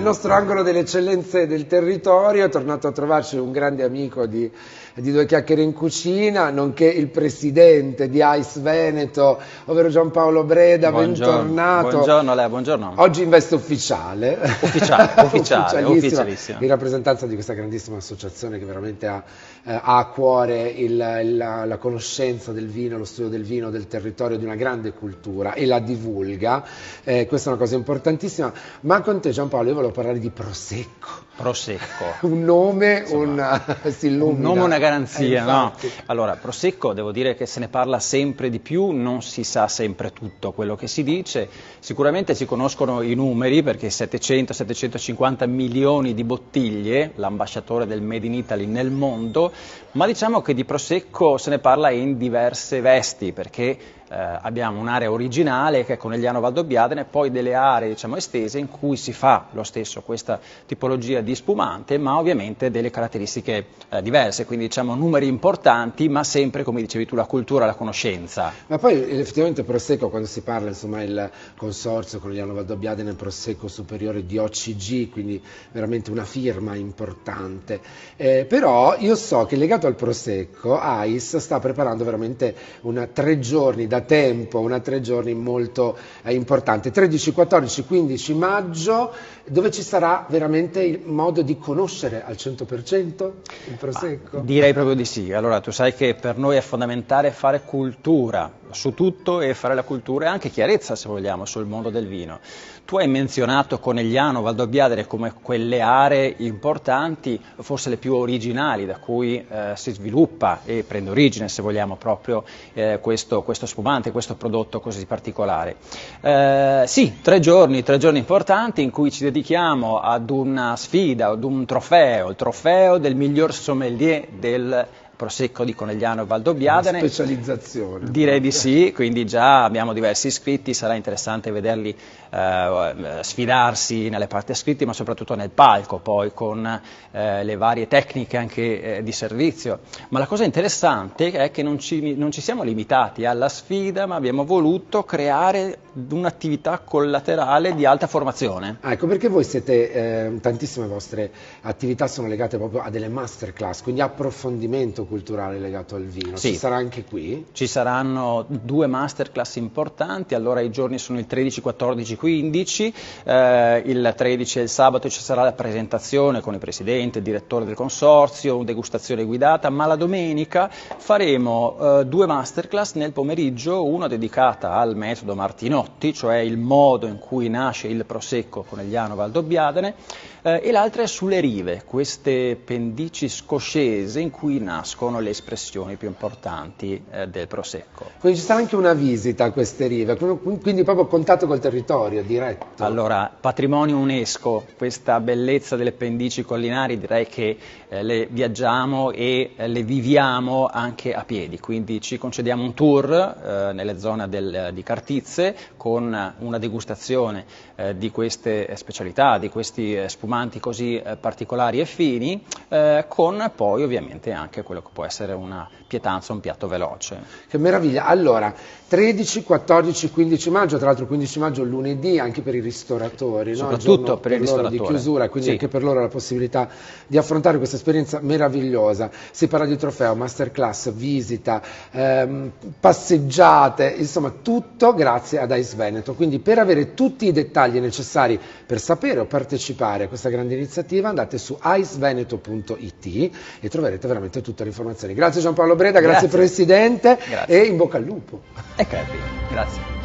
nostro angolo delle eccellenze del territorio è tornato a trovarci un grande amico di Due Chiacchiere in Cucina, nonché il presidente di AIS Veneto, ovvero Giampaolo Breda. Buongiorno. Bentornato. Buongiorno Lea, buongiorno. Oggi in veste ufficiale. Ufficialissima. In rappresentanza di questa grandissima associazione che veramente ha a cuore la conoscenza del vino, lo studio del vino, del territorio, di una grande cultura e la divulga. Questa è una cosa importantissima. Ma con te, Giampaolo, io volevo parlare di Prosecco. Un nome, si illumina. Un nome, una garanzia, no? Infatti. Allora, Prosecco, devo dire che se ne parla sempre di più, non si sa sempre tutto quello che si dice. Sicuramente si conoscono i numeri, perché 700-750 milioni di bottiglie, l'ambasciatore del Made in Italy nel mondo, ma diciamo che di Prosecco se ne parla in diverse vesti, perché abbiamo un'area originale che è Conegliano Valdobbiadene, poi delle aree, diciamo, estese in cui si fa lo stesso questa tipologia di spumante, ma ovviamente delle caratteristiche diverse, quindi diciamo numeri importanti, ma sempre, come dicevi tu, la cultura, la conoscenza. Ma poi effettivamente Prosecco, quando si parla, insomma, il consorzio Conegliano Valdobbiadene Prosecco Superiore di OCG, quindi veramente una firma importante. Però io so che legato al Prosecco AIS sta preparando veramente una 3 giorni da tempo, una 3 giorni molto importante, 13, 14, 15 maggio, dove ci sarà veramente il modo di conoscere al 100% il Prosecco? Direi proprio di sì. Allora, tu sai che per noi è fondamentale fare cultura su tutto e fare la cultura e anche chiarezza, se vogliamo, sul mondo del vino. Tu hai menzionato Conegliano Valdobbiadene come quelle aree importanti, forse le più originali, da cui si sviluppa e prende origine, se vogliamo, proprio questo spumante, questo prodotto così particolare. Sì, 3 giorni importanti in cui ci dedichiamo ad una sfida, ad un trofeo, il trofeo del miglior sommelier del Prosecco di Conegliano Valdobbiadene. Una specializzazione. Direi di sì, quindi già abbiamo diversi iscritti, sarà interessante vederli sfidarsi nelle parti iscritti, ma soprattutto nel palco, poi con le varie tecniche anche di servizio. Ma la cosa interessante è che non ci siamo limitati alla sfida, ma abbiamo voluto creare un'attività collaterale di alta formazione. Ecco, perché voi siete, tantissime vostre attività sono legate proprio a delle masterclass, quindi approfondimento culturale legato al vino. Sì. Ci sarà anche qui? Ci saranno 2 masterclass importanti, allora i giorni sono il 13, 14, 15, il 13 e il sabato ci sarà la presentazione con il presidente, il direttore del consorzio, degustazione guidata, ma la domenica faremo 2 masterclass nel pomeriggio, una dedicata al metodo Martinotti, cioè il modo in cui nasce il Prosecco Conegliano Valdobbiadene, e l'altra è sulle rive, queste pendici scoscese in cui nascono le espressioni più importanti del Prosecco. Quindi ci sarà anche una visita a queste rive, quindi proprio contatto col territorio, diretto. Allora, patrimonio UNESCO, questa bellezza delle pendici collinari, direi che le viaggiamo e le viviamo anche a piedi, quindi ci concediamo un tour nelle zone di Cartizze con una degustazione di queste specialità, di questi spumanti così particolari e fini, con poi ovviamente anche quello che può essere una pietanza, un piatto veloce. Che meraviglia! Allora, 13, 14, 15 maggio, tra l'altro 15 maggio lunedì anche per i ristoratori, soprattutto no? per il ristoratore. Di chiusura, quindi sì. Anche per loro la possibilità di affrontare questa esperienza meravigliosa. Si parla di trofeo, masterclass, visita, passeggiate, insomma tutto grazie ad AIS Veneto. Quindi per avere tutti i dettagli necessari per sapere o partecipare a questa grande iniziativa andate su aisveneto.it e troverete veramente tutte le informazioni. Grazie Giampaolo Breda, grazie Presidente. Grazie. E in bocca al lupo. E crepi, grazie.